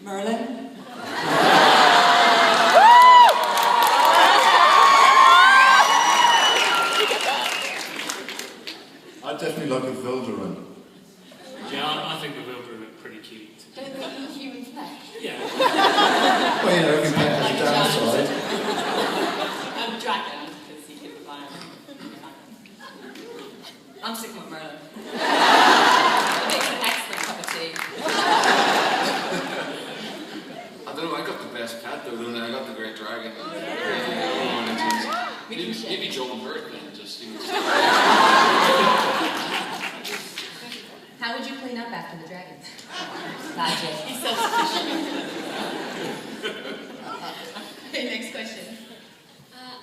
Merlin? I'd definitely like a Vildarin. Yeah, I think the Wilbur look pretty cute. Don't they eat human flesh? Yeah. Well, you know, every pet has a downside. Dragon, because he can fly. I'm sticking with Merlin. It makes an excellent cup of tea. I don't know, I got the best pet though, don't I? I got the great dragon. Maybe Joel Burt then, just, you know. How would you clean up after the dragons? Magic. He's self-sufficient. Okay, next question.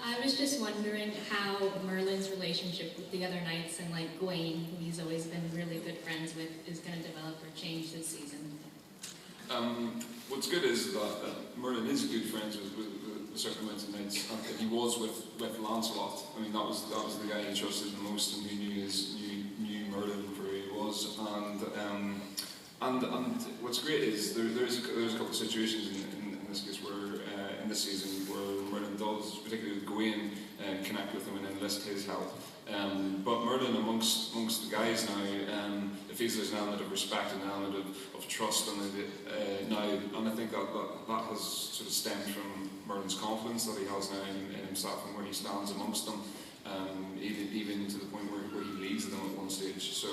I was just wondering how Merlin's relationship with the other knights and like Gawain, who he's always been really good friends with, is going to develop or change this season. What's good is that Merlin is good friends with certain amounts of knights. He was with Lancelot. I mean, that was the guy he trusted the most and who knew Merlin for who he was. And what's great is there's a couple of situations in this case where in this season where Merlin does, particularly with Gawain, connect with him and enlist his help. But Merlin amongst the guys now, it feels there's an element of respect and an element of trust, and I think that has sort of stemmed from Merlin's confidence that he has now in himself and where he stands amongst them, even to the point where he leads them at one stage. So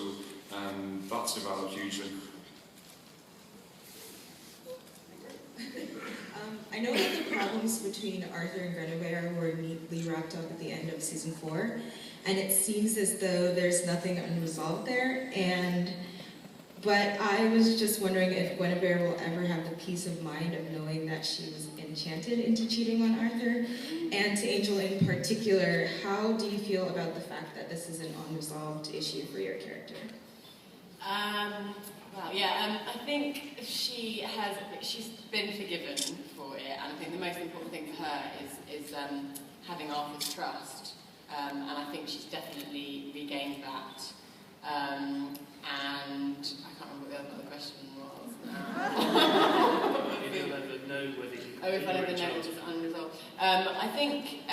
that's developed hugely. I know that the problems between Arthur and Guinevere were neatly wrapped up at the end of season 4, and it seems as though there's nothing unresolved there. But I was just wondering if Guinevere will ever have the peace of mind of knowing that she was enchanted into cheating on Arthur. And to Angel in particular, how do you feel about the fact that this is an unresolved issue for your character? I think she's been forgiven for it, and I think the most important thing for her is having Arthur's trust, and I think she's definitely regained that. And I can't remember what the other question was now. If you'll ever know whether you... Oh, if I never know it was unresolved. I think, I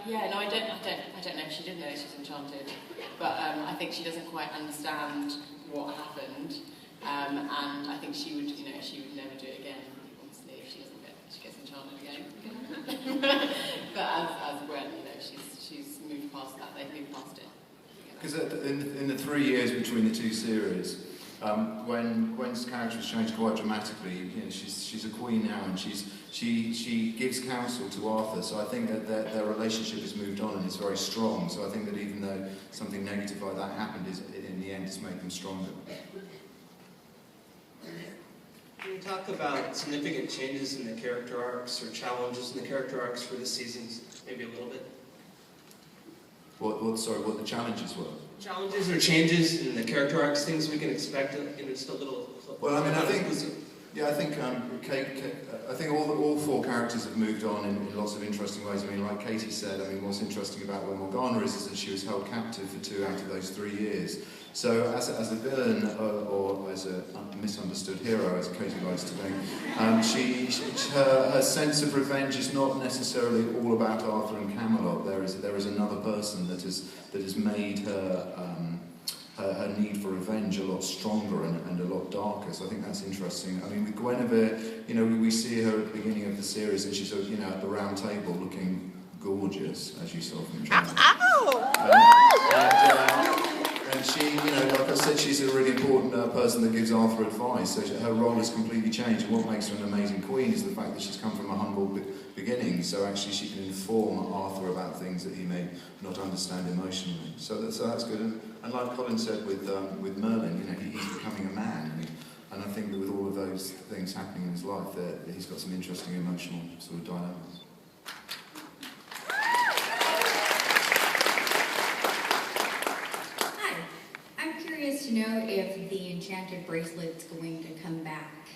don't know if she did know she's enchanted, but I think she doesn't quite understand what happened, and I think she would never do it again, honestly, if she gets enchanted again. But as Gwen, she's moved past that, they've moved past it. Because in the 3 years between the two series, when Gwen's character has changed quite dramatically, you know, she's a queen now, and she gives counsel to Arthur. So I think that their relationship has moved on and is very strong. So I think that even though something negative like that happened, in the end, it's made them stronger. Can you talk about significant changes in the character arcs or challenges in the character arcs for this season, maybe a little bit? What the challenges were? Challenges or changes in the character arcs, things we can expect in just a little... Well, I mean, I think all 4 characters have moved on in lots of interesting ways. I mean, like Katie said, I mean, what's interesting about where Morgana is that she was held captive for 2 out of those 3 years. So as a villain, or as a misunderstood hero, as Katie likes to think, her sense of revenge is not necessarily all about Arthur and Camelot. There is another person that has made her need for revenge a lot stronger and a lot darker. So I think that's interesting. I mean, with Guinevere, you know, we see her at the beginning of the series, and she's, you know, at the round table looking gorgeous, as you saw from the trailer. And she, you know, like I said, she's a really important person that gives Arthur advice. So her role has completely changed. And what makes her an amazing queen is the fact that she's come from a humble beginning. So actually, she can inform Arthur about things that he may not understand emotionally. So that's good. And like Colin said with Merlin, you know, he's becoming a man. And I think that with all of those things happening in his life, that he's got some interesting emotional sort of dynamics. To know if the enchanted bracelet's going to come back